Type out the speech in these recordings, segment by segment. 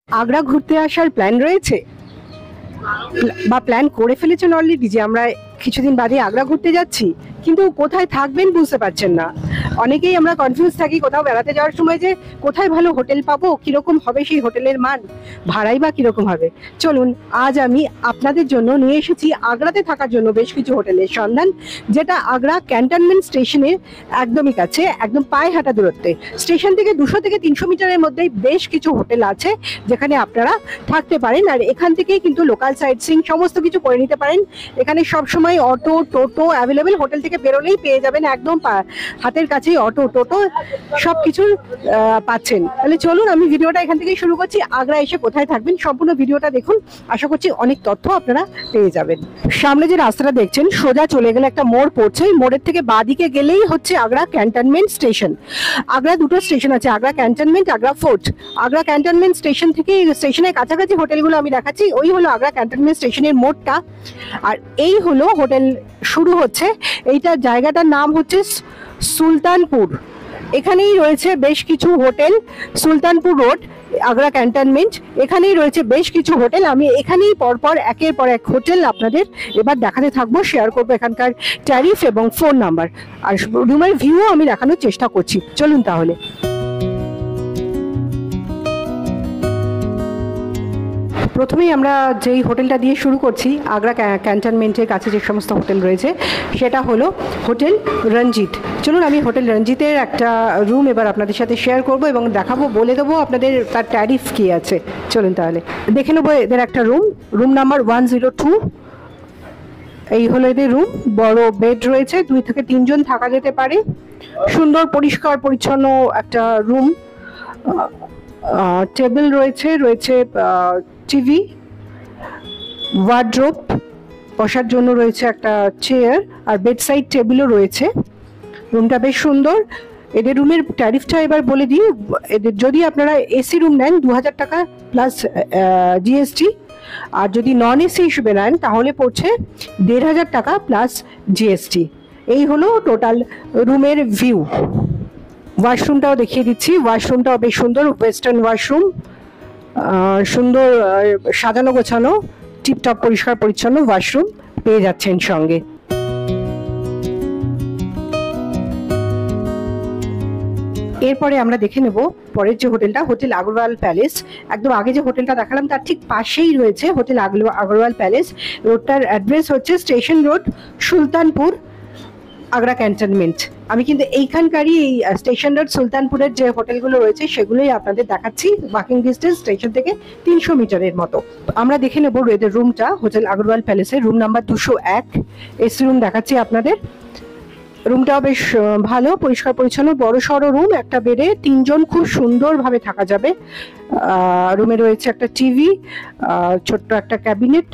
আগ্রা ঘুরতে আসার প্ল্যান রয়েছে বা প্ল্যান করে ফেলেছেন অলরেডি যে আমরা কিছুদিন বাদে আগ্রা ঘুরতে যাচ্ছি, কিন্তু কোথায় থাকবেন বুঝতে পারছেন না। অনেকেই আমরা কনফিউজ থাকি কোথাও বেড়াতে যাওয়ার সময় যে কোথায় ভালো হোটেল পাবো, কিরকম হবে সেই হোটেলের মান, ভাড়াই বা কিরকম হবে। চলুন আজ আমি আপনাদের জন্য নিয়ে এসেছি আগ্রাতে থাকার জন্য বেশ কিছু হোটেলের সন্ধান, যেটা আগ্রা ক্যান্টনমেন্ট স্টেশনের একদমই কাছে, একদম পায়ে হাঁটা দূরত্বে। স্টেশন থেকে 200 থেকে 300 মিটারের মধ্যেই বেশ কিছু হোটেল আছে যেখানে আপনারা থাকতে পারেন, আর এখান থেকেই কিন্তু লোকাল সাইট সিইং সমস্ত কিছু করে নিতে পারেন। এখানে সবসময় অটো টোটো অ্যাভেলেবেল, হোটেল থেকে বেরোলেই পেয়ে যাবেন, একদম হাতের কাছেই অটো টোটো সবকিছু পাচ্ছেন। তাহলে চলুন আমি ভিডিওটা এখান থেকেই শুরু করছি। আগ্রা এসে কোথায় থাকবেন সম্পূর্ণ ভিডিওটা দেখুন, আশা করছি অনেক তথ্য আপনারা পেয়ে যাবেন। সামনে যে রাস্তাটা দেখছেন সোজা চলে গেলে একটা মোড় পড়ছে, এই মোড়ের থেকে বাঁদিকে গেলেই হচ্ছে আগ্রা ক্যান্টনমেন্ট স্টেশন। আগ্রা দুটো স্টেশন আছে, Agra cantonment, Agra fort. Agra cantonment station থেকে স্টেশনের কাছাকাছি হোটেলগুলো আমি দেখাচ্ছি। ওই হলো আগ্রা ক্যান্টনমেন্ট স্টেশনের মোড়টা, আর এই হলো হোটেল শুরু হচ্ছে। এইটার জায়গাটার নাম হচ্ছে সুলতানপুর। এখানেই রয়েছে বেশ কিছু hotel, Sultanpur road, Agra cantonment, এখানেই রয়েছে বেশ কিছু হোটেল। আমি এখানেই পরপর একের পর এক হোটেল আপনাদের এবার দেখাতে থাকবো, শেয়ার করবো এখানকার ট্যারিফ এবং ফোন নাম্বার, আর রুমের ভিউ আমি দেখানোর চেষ্টা করছি। চলুন তাহলে। প্রথমেই আমরা যেই হোটেলটা দিয়ে শুরু করছি, আগ্রা ক্যান্টনমেন্টের কাছে যে সমস্ত হোটেল রয়েছে, সেটা হলো হোটেল রঞ্জিত। চলুন আমি হোটেল রঞ্জিতের একটা রুম এবার আপনাদের সাথে শেয়ার করব এবং দেখাবো, বলে দেবো আপনাদের তার ট্যারিফ কী আছে। চলুন তাহলে দেখে নেবো এদের একটা রুম নাম্বার 102। এই হলো এদের রুম, বড় বেড রয়েছে, 2 থেকে 3 জন থাকা যেতে পারে। সুন্দর পরিষ্কার পরিচ্ছন্ন একটা রুম, টেবিল রয়েছে, টিভি, ওয়ার্ড্রোব, বসার জন্য রয়েছে একটা চেয়ার, আর বেডসাইড টেবিলও রয়েছে। রুমটা বেশ সুন্দর। এদের রুমের ট্যারিফটা এবার বলে দিই। এদের যদি আপনারা এসি রুম নেন 2000 টাকা প্লাস জিএসটি, আর যদি নন এসি হিসেবে নেন তাহলে পড়ছে 1500 টাকা প্লাস জিএসটি। এই হলো টোটাল রুমের ভিউ। ওয়াশরুমটাও দেখিয়ে দিচ্ছি, ওয়াশরুমটাও বেশ সুন্দর, ওয়েস্টার্ন ওয়াশরুম, সুন্দর সাজানো গোছানো, টিপটপ পরিষ্কার পরিচ্ছন্ন ওয়াশরুম পেয়ে যাচ্ছেন সঙ্গে। এরপরে আমরা দেখে নেব পরের যে হোটেলটা, হোটেল আগরওয়াল প্যালেস। একদম আগে যে হোটেলটা দেখালাম তার ঠিক পাশেই রয়েছে হোটেল আগরওয়াল প্যালেস। রোডটার অ্যাড্রেস হচ্ছে station road, Sultanpur, Agra cantonment. আমি কিন্তু এইখানকারই এই স্টেশন রোড সুলতানপুরের যে হোটেলগুলো রয়েছে সেগুলোই আপনাদের দেখাচ্ছি, ওয়াকিং ডিস্টেন্স স্টেশন থেকে 300 মিটারের মতো। আমরা দেখে নেব এদের রুমটা, হোটেল আগরওয়াল প্যালেসের রুম নাম্বার 201 এসি রুম দেখাচ্ছি আপনাদের। রুমটাও বেশ ভালো, পরিষ্কার পরিচ্ছন্ন, বড় সড়ো রুম, একটা বেডে 3 জন খুব সুন্দরভাবে থাকা যাবে। রুমে রয়েছে একটা টিভি, ছোট্ট একটা ক্যাবিনেট,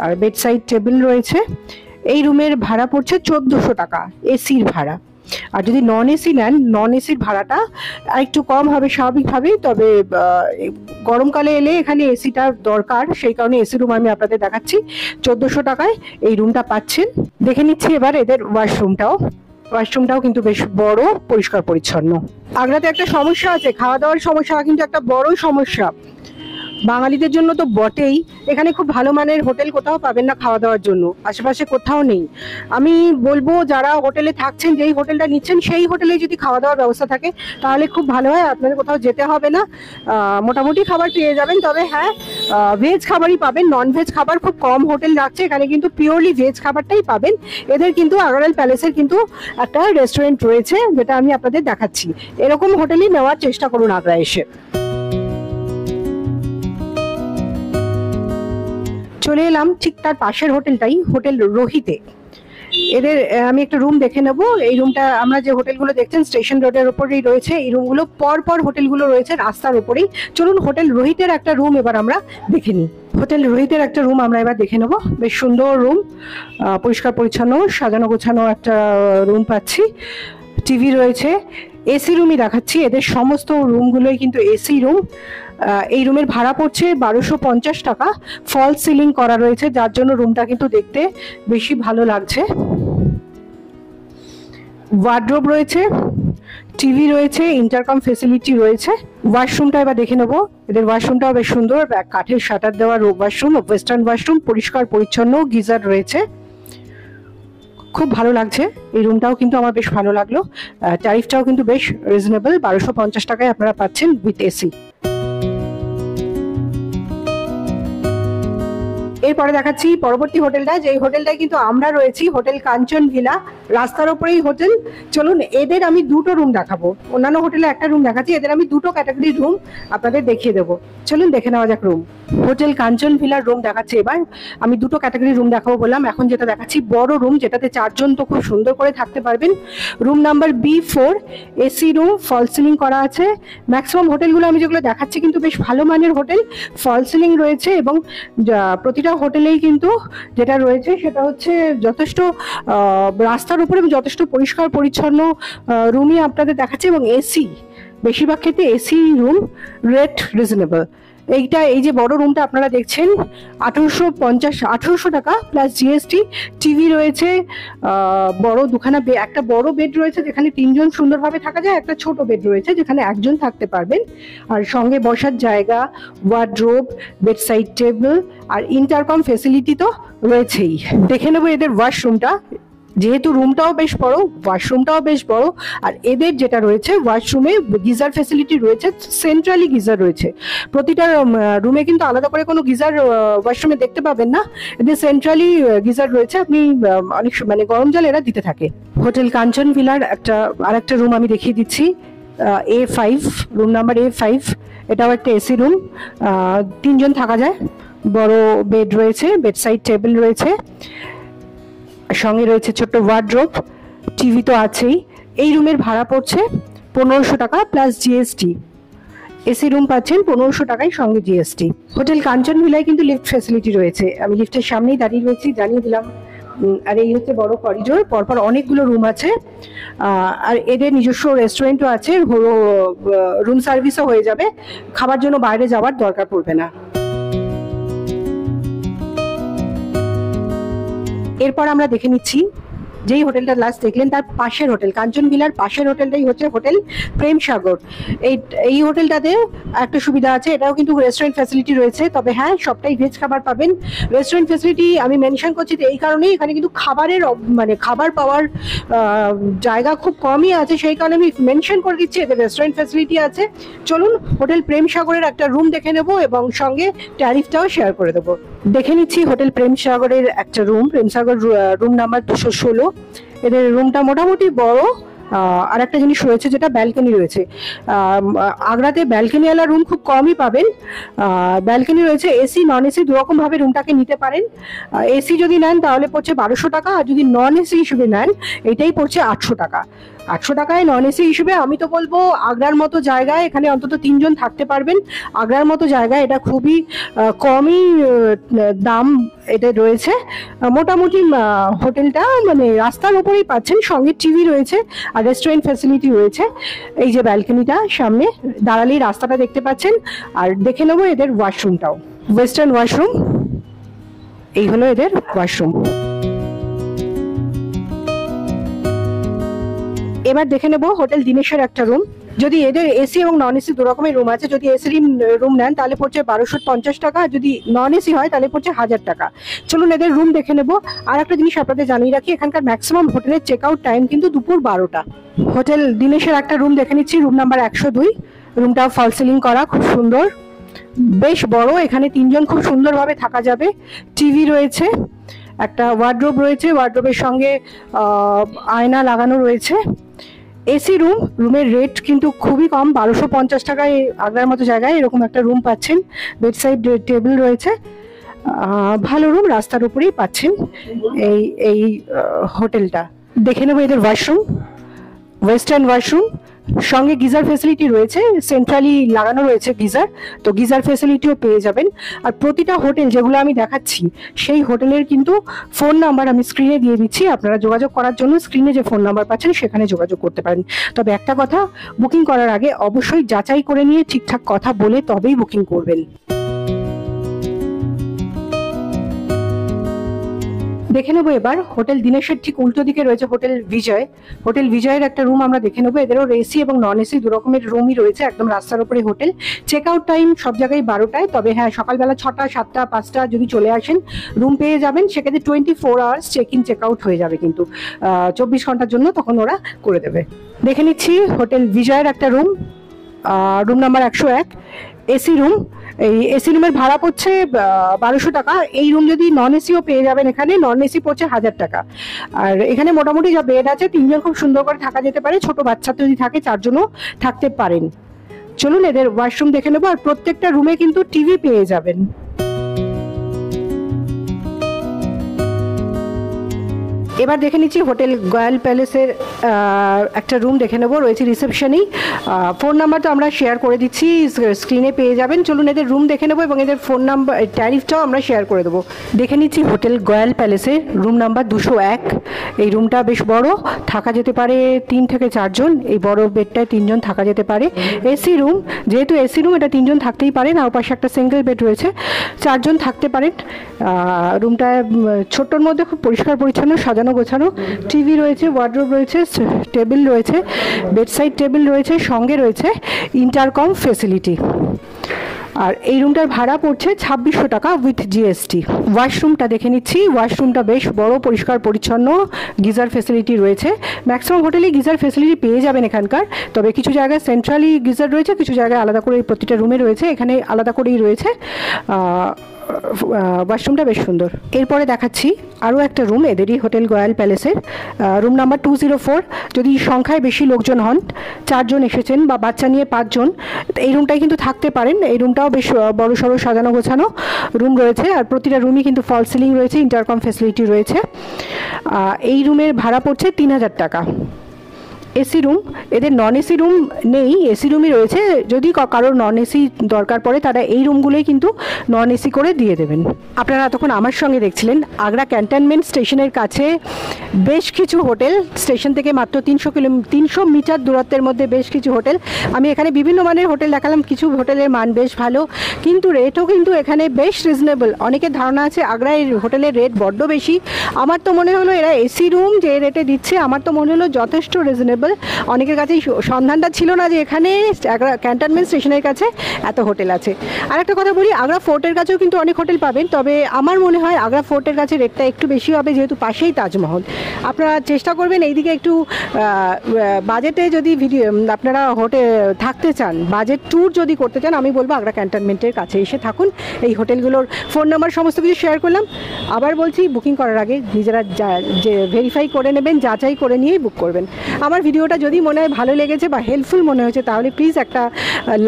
আর বেডসাইড টেবিল রয়েছে। এই রুমের ভাড়া পড়ছে 1400 টাকা এসির ভাড়া, আর যদি নন এসি নেন নন এসির ভাড়াটা আরেকটু কম হবে স্বাভাবিকভাবেই। তবে গরমকালে এলে এখানে এসিটা দরকার, সেই কারণে এসি রুম আমি আপনাদের দেখাচ্ছি। 1400 টাকায় এই রুমটা পাচ্ছেন। দেখে নিচ্ছি এবার এদের ওয়াশরুমটাও কিন্তু বেশ বড়, পরিষ্কার পরিচ্ছন্ন। আগ্রাতে একটা সমস্যা আছে, খাওয়া দাওয়ার সমস্যা কিন্তু একটা বড় সমস্যা বাঙালিদের জন্য তো বটেই। এখানে খুব ভালো মানের হোটেল কোথাও পাবেন না খাওয়া দাওয়ার জন্য, আশেপাশে কোথাও নেই। আমি বলবো যারা হোটেলে থাকছেন, যেই হোটেলটা নিচ্ছেন সেই হোটেলে যদি খাওয়া দাওয়ার ব্যবস্থা থাকে তাহলে খুব ভালো হয়, আপনাদের কোথাও যেতে হবে না, মোটামুটি খাবার পেয়ে যাবেন। তবে হ্যাঁ, ভেজ খাবারই পাবেন, নন ভেজ খাবার খুব কম হোটেল রাখছে, এখানে কিন্তু পিওরলি ভেজ খাবারটাই পাবেন। এদের কিন্তু আগরওয়াল প্যালেসের কিন্তু একটা রেস্টুরেন্ট রয়েছে, যেটা আমি আপনাদের দেখাচ্ছি। এরকম হোটেলই নেওয়ার চেষ্টা করুন আগ্রা এসে। চলে এলাম ঠিক তার পাশের হোটেলটাই, হোটেল রোহিতে। এদের আমি একটা রুম দেখে নেব। এই রুমটা আমরা যে হোটেলগুলো দেখছেন স্টেশন রোডের ওপরেই রয়েছে, এই রুমগুলো পর হোটেলগুলো রয়েছে রাস্তার ওপরেই। চলুন হোটেল রোহিতের একটা রুম এবার আমরা দেখে নিই। হোটেল রোহিতের একটা রুম আমরা এবার দেখে নেব। বেশ সুন্দর রুম, পরিষ্কার পরিচ্ছন্ন, সাজানো গোছানো একটা রুম পাচ্ছি। টিভি রয়েছে, এসি রুমই দেখাচ্ছি। এদের সমস্ত রুমগুলোই কিন্তু এসি রুম। এই রুমের ভাড়া পড়ছে 1250 টাকা। ফল সিলিং করা রয়েছে, যার জন্য রুমটা কিন্তু দেখতে বেশি ভালো লাগছে। ওয়ার্ড্রোব রয়েছে, টিভি রয়েছে, ইন্টারকম ফেসিলিটি রয়েছে। ওয়াশরুমটা এবার দেখে নেবো। এদের ওয়াশরুমটাও বেশ সুন্দর, কাঠের শাটার দেওয়া ওয়াশরুম, ওয়েস্টার্ন ওয়াশরুম, পরিষ্কার পরিচ্ছন্ন, গিজার রয়েছে, খুব ভালো লাগছে। এই রুমটাও কিন্তু আমার বেশ ভালো লাগলো। ট্যারিফটাও কিন্তু বেশ রিজনেবল, 1250 টাকায় আপনারা পাচ্ছেন উইথ এসি। এরপরে দেখাচ্ছি পরবর্তী হোটেলটা, যে হোটেলটায় কিন্তু আমরা রয়েছি, হোটেল কাঞ্চন ভিলা, রাস্তার ওপরেই হোটেল। চলুন এদের আমি দুটো রুম দেখাবো, অন্যান্য হোটেলে একটা রুম দেখাচ্ছি, এদের আমি দুটো ক্যাটাগরির রুম আপনাদের দেখিয়ে দেবো। চলুন দেখে নেওয়া যাক রুম। হোটেল কাঞ্চন ভিলার রুম দেখাচ্ছি এবার। আমি দুটো ক্যাটাগরির রুম দেখাবো বললাম, এখন যেটা দেখাচ্ছি বড় রুম, যেটাতে 4 জন তো খুব সুন্দর করে থাকতে পারবেন। Room number B4, AC room, fall ceiling করা আছে। ম্যাক্সিমাম হোটেলগুলো আমি যেগুলো দেখাচ্ছি কিন্তু বেশ ভালো মানের হোটেল, ফল সিলিং রয়েছে, এবং প্রতিটা হোটেলেই কিন্তু যেটা রয়েছে সেটা হচ্ছে যথেষ্ট রাস্তার উপরে যথেষ্ট পরিষ্কার পরিচ্ছন্ন রুমই আপনাদের দেখাচ্ছে, এবং এসি, বেশিরভাগ ক্ষেত্রে এসি রুম, রেট রিজনেবল। এই যে বড় রুমটা আপনারা দেখছেন 1850 টাকা প্লাস জিএসটি। টিভি রয়েছে, বড় দুখানা, একটা বড় বেড রয়েছে যেখানে 3 জন সুন্দরভাবে থাকা যায়, একটা ছোট বেড রয়েছে যেখানে 1 জন থাকতে পারবেন, আর সঙ্গে বসার জায়গা, ওয়ার্ডরোব, বেডসাইড টেবিল, আর ইন্টারকম ফেসিলিটি তো রয়েছেই। দেখে নেবো এদের ওয়াশরুমটা, যেহেতু রুমটাও বেশ বড়, ওয়াশরুমটাও বেশ বড়, আর এদের যেটা রয়েছে ওয়াশরুমে গিজার ফেসিলিটি রয়েছে, সেন্ট্রালি গিজার রয়েছে। প্রতিটা রুমে কিন্তু আলাদা করে কোনো গিজার ওয়াশরুমে দেখতে পাবেন না, এদের সেন্ট্রালি গিজার রয়েছে, আপনি অনেক মানে গরম জল এরা দিতে থাকে। হোটেল কাঞ্চন ভিলার আরেকটা রুম আমি দেখিয়ে দিচ্ছি, A5, রুম নাম্বার A5, এটাও একটা এসি রুম, 3 জন থাকা যায়, বড় বেড রয়েছে, বেডসাইড টেবিল রয়েছে, সঙ্গে রয়েছে ছোট্ট ওয়ার্ডরোব, টিভি তো আছেই। এই রুমের ভাড়া পড়ছে 1500 টাকা প্লাস জিএসটি। এসি রুম পাচ্ছেন 1500 টাকায় সঙ্গে জিএসটি। হোটেল কাঞ্চন ভিলায় কিন্তু লিফট ফ্যাসিলিটি রয়েছে, আমি লিফটের সামনেই দাঁড়িয়ে রয়েছি, জানিয়ে দিলাম। আর এই হচ্ছে বড় করিডোর, পরপর অনেকগুলো রুম আছে, আর এদের নিজস্ব রেস্টুরেন্টও আছে, রুম সার্ভিসও হয়ে যাবে, খাবার জন্য বাইরে যাওয়ার দরকার পড়বে না। এরপর আমরা দেখে নিচ্ছি যেই হোটেলটা লাস্ট দেখলেন তার পাশের হোটেল, কাঞ্চন ভিলার পাশের হোটেলটাই হচ্ছে হোটেল প্রেম সাগর। এই হোটেলটাতে একটা সুবিধা আছে, এটাও কিন্তু রেস্টুরেন্ট ফ্যাসিলিটি রয়েছে, তবে হ্যাঁ সবটাই ভেজ খাবার পাবেন। রেস্টুরেন্ট ফ্যাসিলিটি আমি মেনশন করছি এই কারণেই, এখানে কিন্তু খাবার পাওয়ার জায়গা খুব কমই আছে, সেই কারণে আমি মেনশন করে দিচ্ছি এদের রেস্টুরেন্ট ফ্যাসিলিটি আছে। চলুন হোটেল প্রেম সাগরের একটা রুম দেখে নেব এবং সঙ্গে ট্যারিফটাও শেয়ার করে দেবো। দেখে নিচ্ছি হোটেল প্রেম সাগরের একটা রুম, প্রেম সাগর রুম নাম্বার 216। এদের রুমটা মোটামুটি বড়, আর একটা জিনিস রয়েছে যেটা ব্যালকনি রয়েছে। আগ্রাতে ব্যালকনিওয়ালা রুম খুব কমই পাবেন। ব্যালকনি রয়েছে, এসি নন এসি দুরকম ভাবে রুমটাকে নিতে পারেন। এসি যদি নেন তাহলে পড়ছে 1200 টাকা, আর যদি নন এসি হিসেবে নেন এটাই পড়ছে 800 টাকা। 800 টাকায় নন এসি হিসেবে আমি তো বলবো আগ্রার মতো জায়গায় এখানে অন্তত 3 জন থাকতে পারবেন। আগ্রার মতো জায়গায় এটা খুবই কমই দাম এটা রয়েছে। মোটামুটি হোটেলটা মানে রাস্তার উপরেই পাচ্ছেন, সঙ্গে টিভি রয়েছে আর রেস্টুরেন্ট ফ্যাসিলিটি রয়েছে। এই যে ব্যালকনিটা, সামনে দাঁড়ালেই রাস্তাটা দেখতে পাচ্ছেন। আর দেখে নেবো এদের ওয়াশরুমটাও, ওয়েস্টার্ন ওয়াশরুম, এই হলো এদের ওয়াশরুম। এবার দেখে নেবো হোটেল দিনেশের একটা রুম। যদি এদের এসি এবং নন এসি দু রকমের রুম আছে, যদি এসি রুম নেন তাহলে পড়ছে 1250 টাকা, আর যদি নন এসি হয় তাহলে পড়ছে 1000 টাকা। চলুন এদের রুম দেখে নেবো। আর একটা জিনিস আপনাদের জানিয়ে রাখি, এখানকার ম্যাক্সিমাম হোটেলের চেক আউট টাইম কিন্তু দুপুর 12টা। হোটেল দিনেশের একটা রুম দেখে নিচ্ছি, রুম নাম্বার 102। রুমটা ফল সিলিং করা, খুব সুন্দর, বেশ বড়, এখানে 3 জন খুব সুন্দরভাবে থাকা যাবে। টিভি রয়েছে, একটা ওয়ার্ডরোব রয়েছে, ওয়ার্ডরোবের সঙ্গে আয়না লাগানো রয়েছে। এসি রুম, রুমের রেট কিন্তু খুবই কম, 1250 টাকায় আগ্রার মতো জায়গায় এরকম একটা রুম পাচ্ছেন। বেডসাইড টেবিল রয়েছে, ভালো রুম, রাস্তার উপরেই পাচ্ছেন এই হোটেলটা। দেখে নেবো এদের ওয়াশরুম, ওয়েস্টার্ন ওয়াশরুম, সঙ্গে গিজার ফেসিলিটি রয়েছে, সেন্ট্রালি লাগানো রয়েছে গিজার, তো গিজার ফেসিলিটিও পেয়ে যাবেন। আর প্রতিটা হোটেল যেগুলো আমি দেখাচ্ছি সেই হোটেলের কিন্তু ফোন নাম্বার আমি স্ক্রিনে দিয়ে দিচ্ছি, আপনারা যোগাযোগ করার জন্য স্ক্রিনে যে ফোন নাম্বার পাচ্ছেন সেখানে যোগাযোগ করতে পারেন। তবে একটা কথা, বুকিং করার আগে অবশ্যই যাচাই করে নিয়ে ঠিকঠাক কথা বলে তবেই বুকিং করবেন। দেখে নেবো এবার হোটেল দিনেশের ঠিক উল্টো দিকে রয়েছে হোটেল বিজয়। হোটেল বিজয়ের একটা রুম আমরা দেখে নেবো। এদেরও এসি এবং নন এসি দু রকমের রুমই রয়েছে, একদম রাস্তার উপরে হোটেল। চেক আউট টাইম সব জায়গায় 12টায়, তবে হ্যাঁ সকালবেলা 6টা 7টা 5টা যদি চলে আসেন রুম পেয়ে যাবেন। সেক্ষেত্রে 24 hours check in check out হয়ে যাবে, কিন্তু 24 ঘন্টার জন্য তখন ওরা করে দেবে। দেখে নিচ্ছি হোটেল বিজয়ের একটা room, room number 101, AC room. এই এসি রুমের ভাড়া পড়ছে 1200 টাকা। এই রুম যদি নন এসিও পেয়ে যাবেন, এখানে নন এসি পড়ছে 1000 টাকা। আর এখানে মোটামুটি যা বেড আছে 3জন খুব সুন্দর করে থাকা যেতে পারে, ছোট বাচ্চা যদি থাকে 4জনও থাকতে পারেন। চলুন এদের ওয়াশরুম দেখে নেবো। আর প্রত্যেকটা রুমে কিন্তু টিভি পেয়ে যাবেন। এবার দেখে নিচ্ছি হোটেল গয়াল প্যালেসের একটা রুম দেখে নেবো, রয়েছে রিসেপশনেই। ফোন নাম্বার তো আমরা শেয়ার করে দিচ্ছি, স্ক্রিনে পেয়ে যাবেন। চলুন এদের রুম দেখে নেবো এবং এদের ফোন নাম্বার ট্যারিফটাও আমরা শেয়ার করে দেবো। দেখে নিচ্ছি হোটেল গয়াল প্যালেসের রুম নাম্বার 201। এই রুমটা বেশ বড়, থাকা যেতে পারে 3 থেকে 4জন। এই বড় বেডটায় 3জন থাকা যেতে পারে। এসি রুম, যেহেতু এসি রুম এটা 3জন থাকতেই পারেন। আর পাশে একটা সিঙ্গেল বেড রয়েছে, 4জন থাকতে পারেন। রুমটা ছোট্টর মধ্যে খুব পরিষ্কার পরিচ্ছন্ন, সাজানো গোছানো। টিভি রয়েছে, ওয়ার্ডরোব রয়েছে, টেবিল রয়েছে, বেডসাইড টেবিল রয়েছে, সঙ্গে রয়েছে ইন্টারকম ফেসিলিটি। আর এই রুমটার ভাড়া পড়ছে 2600 টাকা উইথ জিএসটি। ওয়াশরুমটা দেখে নিচ্ছি। ওয়াশরুমটা বেশ বড়, পরিষ্কার পরিচ্ছন্ন, গিজার ফেসিলিটি রয়েছে। ম্যাক্সিমাম হোটেলে গিজার ফেসিলিটি পেয়ে যাবেন এখানকার, তবে কিছু জায়গায় সেন্ট্রালি গিজার রয়েছে, কিছু জায়গায় আলাদা করে প্রতিটা রুমে রয়েছে। এখানে আলাদা করেই রয়েছে। ওয়াশরুমটা বেশ সুন্দর। এরপরে দেখাচ্ছি আরও একটা রুম এদেরই হোটেল গয়াল প্যালেসের, রুম নাম্বার 204। যদি সংখ্যায় বেশি লোকজন হন, 4জন এসেছেন বা বাচ্চা নিয়ে 5জন, এই রুমটায় কিন্তু থাকতে পারেন। এই রুমটাও বেশ বড় সড়ো, সাজানো গোছানো রুম রয়েছে। আর প্রতিটা রুমই কিন্তু ফল সিলিং রয়েছে, ইন্টারকম ফেসিলিটি রয়েছে। এই রুমের ভাড়া পড়ছে 3000 টাকা। এসি রুম, এদের নন এসি রুম নেই, এসি রুমই রয়েছে। যদি কারোর নন এসি দরকার পড়ে তারা এই রুমগুলোই কিন্তু নন এসি করে দিয়ে দেবেন। আপনারা এতক্ষণ আমার সঙ্গে দেখছিলেন আগ্রা ক্যান্টনমেন্ট স্টেশনের কাছে বেশ কিছু হোটেল। স্টেশন থেকে মাত্র 300 মিটার দূরত্বের মধ্যে বেশ কিছু হোটেল। আমি এখানে বিভিন্ন মানের হোটেল দেখালাম, কিছু হোটেলের মান বেশ ভালো, কিন্তু রেটও কিন্তু এখানে বেশ রিজনেবল। অনেকের ধারণা আছে আগ্রায় হোটেলের রেট বড্ড বেশি। আমার তো মনে হলো এরা এসি রুম যে রেটে দিচ্ছে, আমার তো মনে হলো যথেষ্ট রিজনেবল। অনেকের কাছেই সন্ধানটা ছিল না যে এখানে আগ্রা ক্যান্টনমেন্ট স্টেশনের কাছে এত হোটেল আছে। আর একটা কথা বলি, আগ্রা ফোর্টের কাছেও কিন্তু অনেক হোটেল পাবেন, তবে আমার মনে হয় আগ্রা ফোর্টের কাছে রেটটা একটু বেশি হবে, যেহেতু পাশেই তাজমহল। আপনারা চেষ্টা করবেন এইদিকে একটু বাজেটে, যদি আপনারা হোটেল থাকতে চান, বাজেট ট্যুর যদি করতে চান, আমি বলবো আগ্রা ক্যান্টনমেন্টের কাছে এসে থাকুন। এই হোটেলগুলোর ফোন নাম্বার সমস্ত কিছু শেয়ার করলাম। আবার বলছি, বুকিং করার আগে নিজেরা যে ভেরিফাই করে নেবেন, যাচাই করে নিয়েই বুক করবেন। আমার ভিডিওটা যদি মনে হয় ভালো লেগেছে বা হেল্পফুল মনে হয়েছে, তাহলে প্লিজ একটা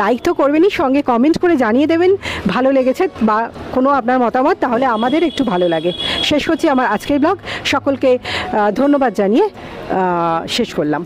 লাইক তো করবেনই, সঙ্গে কমেন্ট করে জানিয়ে দেবেন ভালো লেগেছে বা কোনো আপনার মতামত, তাহলে আমাদের একটু ভালো লাগে। শেষ করছি আমার আজকের ব্লগ। সকলকে ধন্যবাদ জানিয়ে শেষ করলাম।